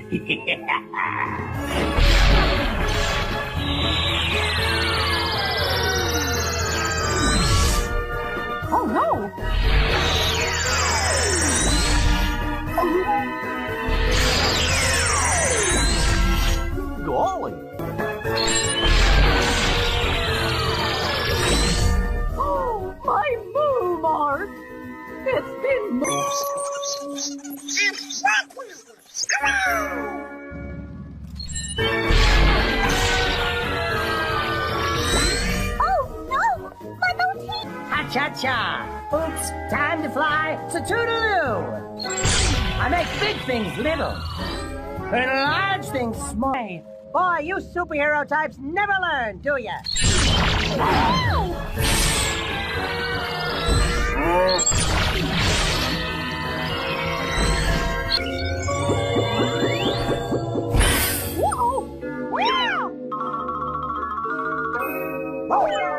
Oh no! Golly! Oh, my moo mark! It's been Oh no! My motif! Ha-cha-cha! Oops, time to fly, so toodaloo! I make big things little, and large things small. Boy, you superhero types never learn, do ya? Whoa! Wow!